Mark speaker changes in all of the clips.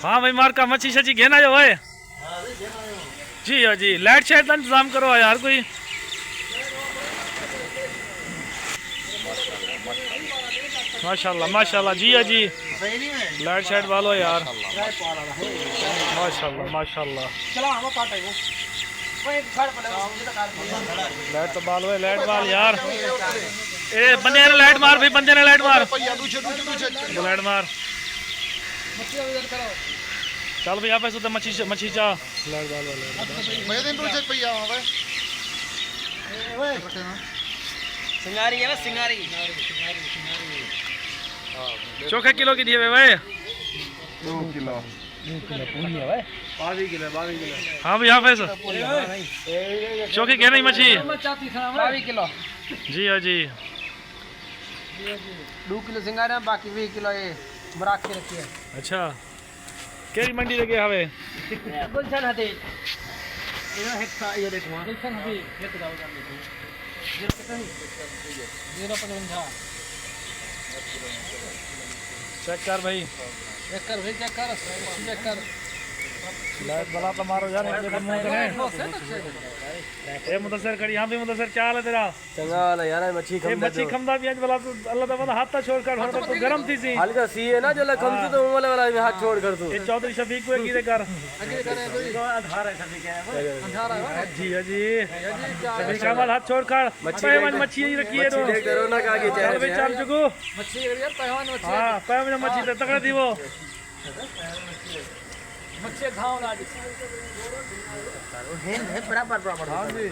Speaker 1: हाँ भाई मार का मच्छी शची घेना जो है जी। हाँ जी लाइट शाइट का इंतजाम करो यार कोई। माशाल्लाह माशाल्लाह जी। हाँ जी लाइट शाइट वालो यार माशाल्लाह माशाल्लाह। लाइट तो बाल है लाइट बाल यार। ए बंदे ने लाइट मार भाई बंदे ने लाइट मार लाइट मार। चल भाई आप ऐसे मच्छी मच्छी चा लाइट बाल
Speaker 2: सिंगारी है ना सिंगारी।
Speaker 1: चोखा किलो की दिए भाई
Speaker 3: 2 किलो
Speaker 2: पूरी है भाई 22 किलो 22 किलो।
Speaker 1: हाँ भाई यहाँ पैसा चोखे कहना ही मच्छी
Speaker 2: 22 किलो
Speaker 1: जी। हाँ जी
Speaker 2: 2 किलो सिंगारे बाकी 20 किलो ये बराक के रखी है।
Speaker 1: अच्छा केरी मंडी लगे हवे
Speaker 2: गुलशन हते ये हेक्सा ये देखो गुलशन हते हेत जाओ जान देखो 0.55
Speaker 1: चेक कर भाई
Speaker 2: चेक कर भाई चेक कर
Speaker 1: लाइट वाला तो मारो यार ए मुदस्सिर खड़ी यहाँ भी मुदस्सिर क्या हाल है तेरा
Speaker 2: चंगा वाला यार मच्छी
Speaker 1: मच्छी खमदा भी आज वाला तो अल्लाह ताला हाथ छोड़ कर तो गरम थी सी
Speaker 2: हल्का सी है ना जो खम तो वाला वाला हाथ छोड़ कर तू
Speaker 1: ये चौधरी शफीक को कीदे कर
Speaker 2: अंधारा है सभी क्या है अंधारा है
Speaker 1: जी। हाँ जी शफीक अहमद हाथ छोड़ कर पैमान मच्छी ही रखी है तो
Speaker 2: देख करो ना आगे
Speaker 1: चल भाई चल जुगू
Speaker 2: मच्छी यार पैमान मच्छी
Speaker 1: हां पैमान मच्छी तो तगड़ा थी वो
Speaker 2: मच्छी खाओ ना है बराबर बराबर। हां जी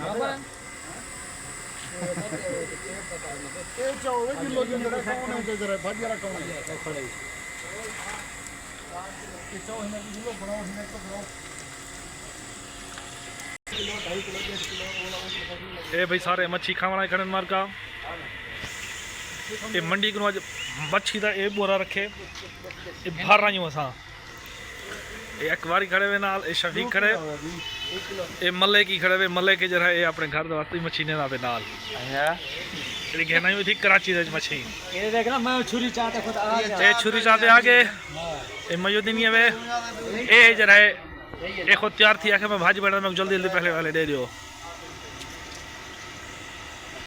Speaker 2: ये 14 किलो की मेरा कौन है जरा भाजी वाला कौन है खड़े ये 14 किलो बनाओ हिने तो बनाओ
Speaker 1: ए भाई सारे मच्छी खावना खड़न मार का ये मंडी को आज मच्छी दा ए बोरा रखे ये बाहर आयूं असा ये अकबारी खड़े हुए नाल ये शफीक खड़े ये मल्ले की खड़े हुए मल्ले के जरा ये अपने घर वास्ते मच्छी ने नावे नाल ये कहना ही थी कराची दे मच्छी
Speaker 2: ये देखना मैं छुरी चाहते खुद आ गया
Speaker 1: ये छुरी चाहते आगे ये मयूदीन ये वे ये जरा ये खुद तैयार थी आखे मैं भाजी बना मैं जल्दी जल्दी पहले वाले दे दियो।